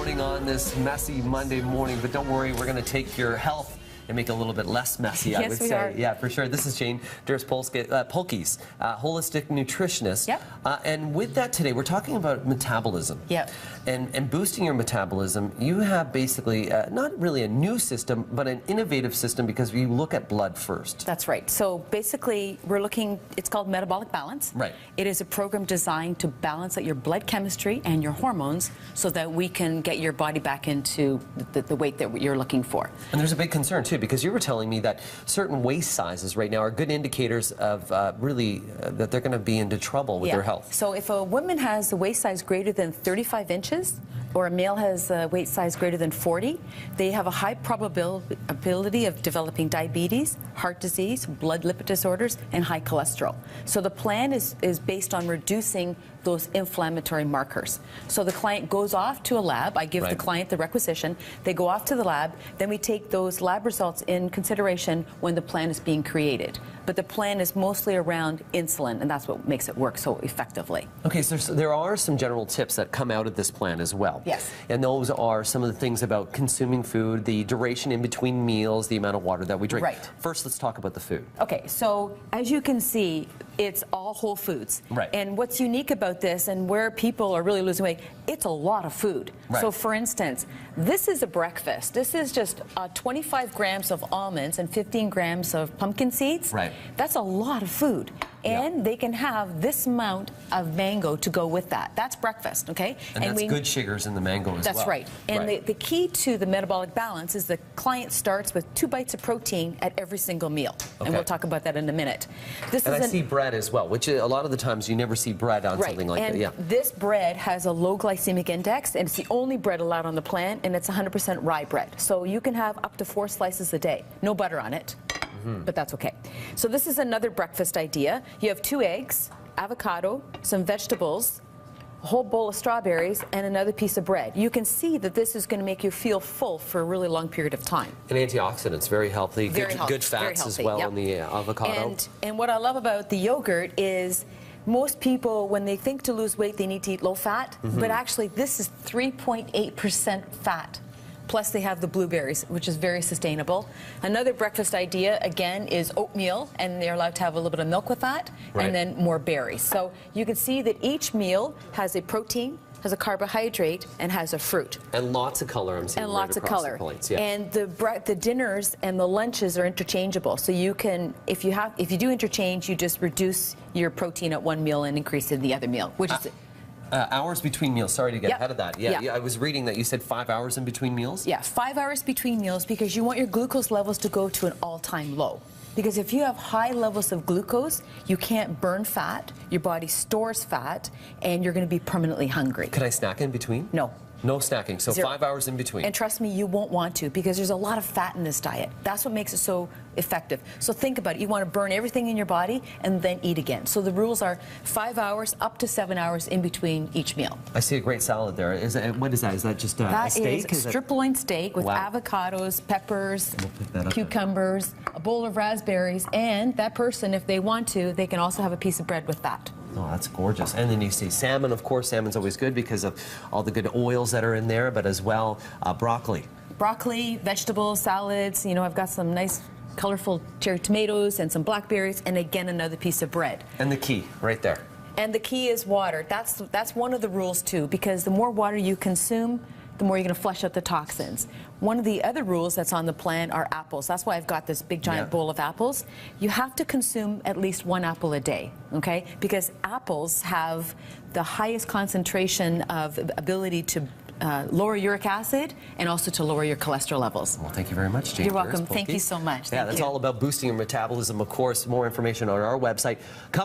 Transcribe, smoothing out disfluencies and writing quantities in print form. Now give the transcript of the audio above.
starting on this messy Monday morning, but don't worry, we're going to take your health and make it a little bit less messy, I would say. Are. Yeah, for sure. This is Jane Durst-Polkes, holistic nutritionist. Yep. And with that today, we're talking about metabolism. Yep. And boosting your metabolism. You have basically not really a new system, but an innovative system because we look at blood first. That's right. So basically, we're looking, it's called Metabolic Balance. Right. It is a program designed to balance out your blood chemistry and your hormones so that we can get your body back into the weight that you're looking for. And there's a big concern, too, because you were telling me that certain waist sizes right now are good indicators of that they're going to be into trouble with their health. So if a woman has a waist size greater than 35 inches or a male has a waist size greater than 40, they have a high probability of developing diabetes, heart disease, blood lipid disorders, and high cholesterol. So the plan is based on reducing those inflammatory markers. So the client goes off to a lab. I give the client the requisition. They go off to the lab. Then we take those lab results in consideration when the plan is being created. But the plan is mostly around insulin, and that's what makes it work so effectively. Okay, so there are some general tips that come out of this plan as well. Yes. And those are some of the things about consuming food, the duration in between meals, the amount of water that we drink. Right. First, let's talk about the food. Okay, so as you can see, it's all whole foods. Right. And what's unique about this and where people are really losing weight, it's a lot of food. Right. So for instance, this is a breakfast. This is just 25 grams of almonds and 15 grams of pumpkin seeds. Right. That's a lot of food. And they can have this amount of mango to go with that. That's breakfast, okay? And that's good sugars in the mango as well. That's right. And the key to the metabolic balance is the client starts with 2 bites of protein at every single meal. Okay. And we'll talk about that in a minute. I see bread as well, which a lot of the times you never see bread on something like that. Yeah. This bread has a low glycemic index, and it's the only bread allowed on the plan, and it's 100% rye bread. So you can have up to 4 slices a day. No butter on it. But that's okay. So this is another breakfast idea. You have 2 eggs, avocado, some vegetables, a whole bowl of strawberries, and another piece of bread. You can see that this is going to make you feel full for a really long period of time. And antioxidants, very healthy. Very healthy. Good fats as well in the avocado. And what I love about the yogurt is most people, when they think to lose weight, they need to eat low fat. But actually, this is 3.8% fat. Plus they have the blueberries, which is very sustainable. Another breakfast idea, again, is oatmeal, and they're allowed to have a little bit of milk with that, and then more berries. So you can see that each meal has a protein, has a carbohydrate, and has a fruit. And lots of color, I'm seeing. And lots of color. And the dinners and the lunches are interchangeable. So you can, if you do interchange, you just reduce your protein at one meal and increase it in the other meal, which is hours between meals. Sorry to get ahead of that. Yeah, I was reading that you said 5 hours in between meals? Yeah, 5 hours between meals because you want your glucose levels to go to an all-time low. Because if you have high levels of glucose, you can't burn fat, your body stores fat, and you're going to be permanently hungry. Could I snack in between? No. No snacking, so 5 hours in between. And trust me, you won't want to because there's a lot of fat in this diet. That's what makes it so effective. So think about it. You want to burn everything in your body and then eat again. So the rules are 5 hours up to 7 hours in between each meal. I see a great salad there. What is that? Is that just a steak? That is strip loin steak with avocados, peppers, cucumbers, a bowl of raspberries, and that person, if they want to, they can also have a piece of bread with that. Oh, that's gorgeous. And then you see salmon, of course. Salmon's always good because of all the good oils that are in there, but as well, broccoli. Broccoli, vegetables, salads. You know, I've got some nice colorful cherry tomatoes and some blackberries, and again, another piece of bread. And the key, right there. And the key is water. That's one of the rules, too, because the more water you consume, the more you're going to flush out the toxins. One of the other rules that's on the plan are apples. That's why I've got this big giant bowl of apples. You have to consume at least 1 apple a day, okay? Because apples have the highest concentration of ability to lower uric acid and also to lower your cholesterol levels. Well, thank you very much, Jane. You're welcome. Thank you so much. Yeah, that's all about boosting your metabolism, of course. More information on our website.